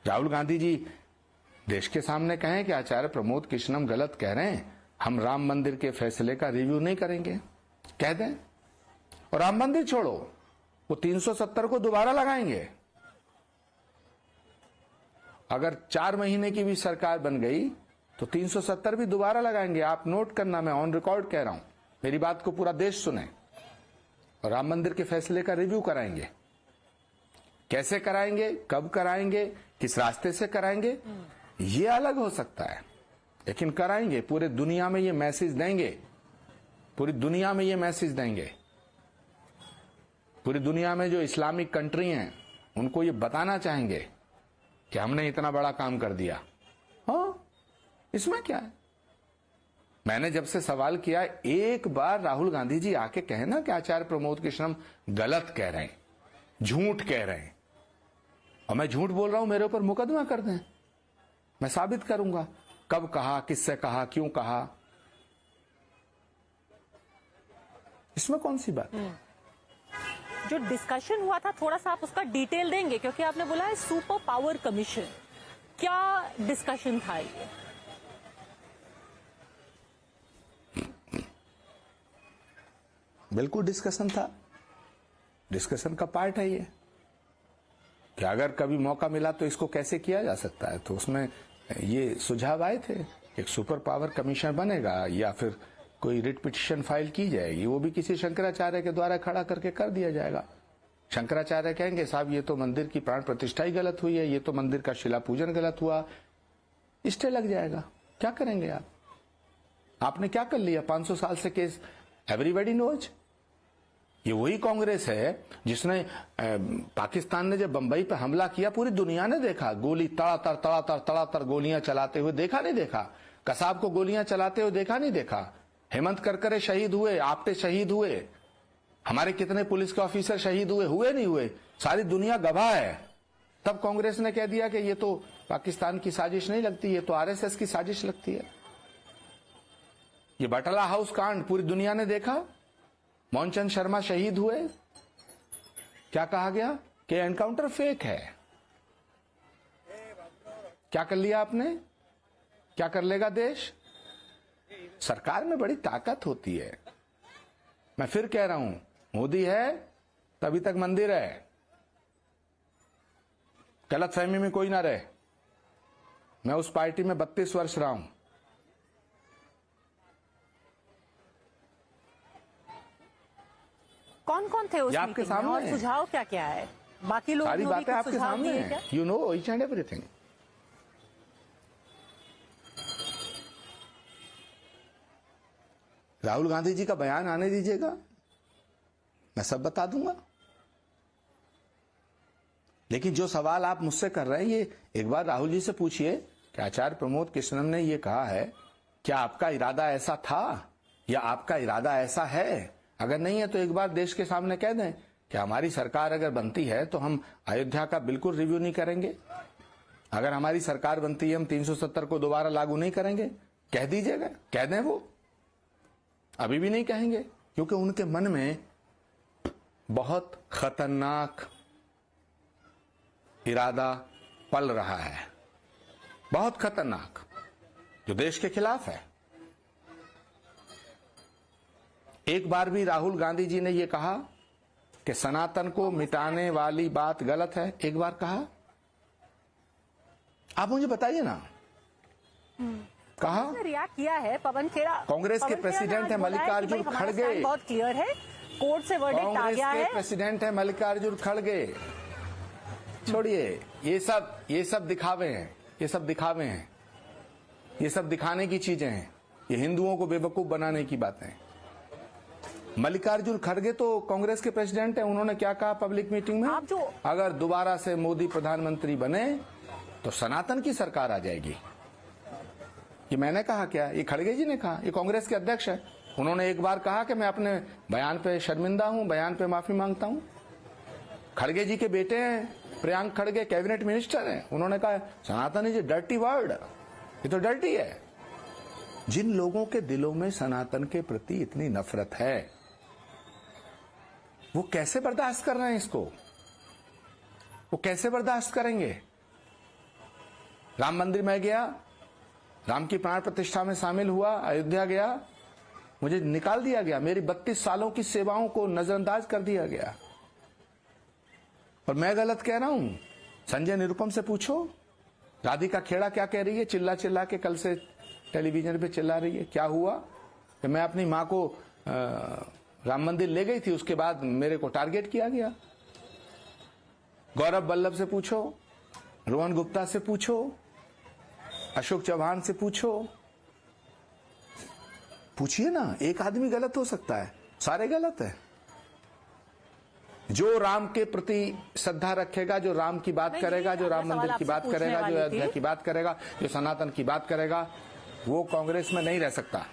राहुल गांधी जी देश के सामने कहें कि आचार्य प्रमोद कृष्णम गलत कह रहे हैं, हम राम मंदिर के फैसले का रिव्यू नहीं करेंगे, कह दें। और राम मंदिर छोड़ो, वो 370 को दोबारा लगाएंगे। अगर 4 महीने की भी सरकार बन गई तो 370 भी दोबारा लगाएंगे। आप नोट करना, मैं ऑन रिकॉर्ड कह रहा हूं, मेरी बात को पूरा देश सुने। और राम मंदिर के फैसले का रिव्यू कराएंगे। कैसे कराएंगे, कब कराएंगे, किस रास्ते से कराएंगे, ये अलग हो सकता है, लेकिन कराएंगे। पूरे दुनिया में ये मैसेज देंगे, पूरी दुनिया में ये मैसेज देंगे। पूरी दुनिया में जो इस्लामिक कंट्री हैं उनको ये बताना चाहेंगे कि हमने इतना बड़ा काम कर दिया। हाँ, इसमें क्या है। मैंने जब से सवाल किया, एक बार राहुल गांधी जी आके कहे ना कि आचार्य प्रमोद कृष्णम गलत कह रहे हैं, झूठ कह रहे हैं, और मैं झूठ बोल रहा हूं, मेरे ऊपर मुकदमा कर दें, मैं साबित करूंगा कब कहा, किससे कहा, क्यों कहा। इसमें कौन सी बात। जो डिस्कशन हुआ था, थोड़ा सा आप उसका डिटेल देंगे, क्योंकि आपने बोला है सुपर पावर कमीशन, क्या डिस्कशन था ये? बिल्कुल डिस्कशन था, डिस्कशन का पार्ट है ये, कि अगर कभी मौका मिला तो इसको कैसे किया जा सकता है। तो उसमें ये सुझाव आए थे, एक सुपर पावर कमीशन बनेगा या फिर कोई रिट पिटीशन फाइल की जाएगी, वो भी किसी शंकराचार्य के द्वारा खड़ा करके कर दिया जाएगा। शंकराचार्य कहेंगे साहब ये तो मंदिर की प्राण प्रतिष्ठा ही गलत हुई है, ये तो मंदिर का शिला पूजन गलत हुआ, स्टे लग जाएगा। क्या करेंगे आप, आपने क्या कर लिया 500 साल से केस, एवरीबॉडी नोज। ये वही कांग्रेस है जिसने पाकिस्तान ने जब बंबई पे हमला किया, पूरी दुनिया ने देखा, गोली तड़ातर गोलियां चलाते हुए, देखा नहीं देखा। कसाब को गोलियां चलाते हुए देखा नहीं देखा। हेमंत करकरे शहीद हुए, आपटे शहीद हुए, हमारे कितने पुलिस के ऑफिसर शहीद हुए, हुए नहीं हुए, सारी दुनिया गवाह है। तब कांग्रेस ने कह दिया कि ये तो पाकिस्तान की साजिश नहीं लगती, ये तो आरएसएस की साजिश लगती है। ये बटला हाउस कांड पूरी दुनिया ने देखा, मोहनचंद शर्मा शहीद हुए, क्या कहा गया कि एनकाउंटर फेक है। क्या कर लिया आपने, क्या कर लेगा देश। सरकार में बड़ी ताकत होती है। मैं फिर कह रहा हूं, मोदी है तभी तक मंदिर है, गलतफहमी में कोई ना रहे। मैं उस पार्टी में 32 वर्ष रहा हूं। कौन कौन थे उस आपके मीटिंग में सामने और सुझाव क्या क्या है, बाकी लोग सारी बातें आपके सामने हैं, you know each and everything. Rahul Gandhi ji का बयान आने दीजिएगा, मैं सब बता दूंगा। लेकिन जो सवाल आप मुझसे कर रहे हैं, ये एक बार राहुल जी से पूछिए कि आचार्य प्रमोद कृष्णम ने ये कहा है, क्या आपका इरादा ऐसा था या आपका इरादा ऐसा है। अगर नहीं है तो एक बार देश के सामने कह दें कि हमारी सरकार अगर बनती है तो हम अयोध्या का बिल्कुल रिव्यू नहीं करेंगे। अगर हमारी सरकार बनती है हम 370 को दोबारा लागू नहीं करेंगे, कह दीजिएगा, कह दें। वो अभी भी नहीं कहेंगे क्योंकि उनके मन में बहुत खतरनाक इरादा पल रहा है, बहुत खतरनाक, जो देश के खिलाफ है। एक बार भी राहुल गांधी जी ने यह कहा कि सनातन को मिटाने वाली बात गलत है, एक बार कहा। आप मुझे बताइए ना, कहा रिएक्ट किया है पवन खेड़ा, कांग्रेस के प्रेसिडेंट है मल्लिकार्जुन खड़गे, बहुत क्लियर है, कोर्ट से वर्डिक्ट आ गया है। प्रेसिडेंट है मल्लिकार्जुन खड़गे। छोड़िए ये सब दिखावे हैं, ये सब दिखावे हैं, ये सब दिखाने की चीजें हैं, ये हिंदुओं को बेवकूफ बनाने की बातें हैं। मल्लिकार्जुन खड़गे तो कांग्रेस के प्रेसिडेंट हैं, उन्होंने क्या कहा पब्लिक मीटिंग में, अगर दोबारा से मोदी प्रधानमंत्री बने तो सनातन की सरकार आ जाएगी। ये मैंने कहा क्या, ये खड़गे जी ने कहा, ये कांग्रेस के अध्यक्ष है। उन्होंने एक बार कहा कि मैं अपने बयान पे शर्मिंदा हूं, बयान पे माफी मांगता हूं। खड़गे जी के बेटे हैं प्रियांक खड़गे, कैबिनेट मिनिस्टर हैं, उन्होंने कहा सनातन इज ए डर्टी वर्ड, ये तो डर्टी है। जिन लोगों के दिलों में सनातन के प्रति इतनी नफरत है वो कैसे बर्दाश्त कर रहे हैं इसको, वो कैसे बर्दाश्त करेंगे। राम मंदिर में गया, राम की प्राण प्रतिष्ठा में शामिल हुआ, अयोध्या गया, मुझे निकाल दिया गया, मेरी 32 सालों की सेवाओं को नजरअंदाज कर दिया गया। और मैं गलत कह रहा हूं? संजय निरुपम से पूछो, राधिका खेड़ा क्या कह रही है, चिल्ला चिल्ला के कल से टेलीविजन पे चिल्ला रही है। क्या हुआ कि मैं अपनी मां को राम मंदिर ले गई थी, उसके बाद मेरे को टारगेट किया गया। गौरव वल्लभ से पूछो, रोहन गुप्ता से पूछो, अशोक चौहान से पूछो, पूछिए ना। एक आदमी गलत हो सकता है, सारे गलत है। जो राम के प्रति श्रद्धा रखेगा, जो राम की बात करेगा, जो राम मंदिर की बात करेगा, जो अयोध्या की बात करेगा, जो सनातन की बात करेगा, वो कांग्रेस में नहीं रह सकता।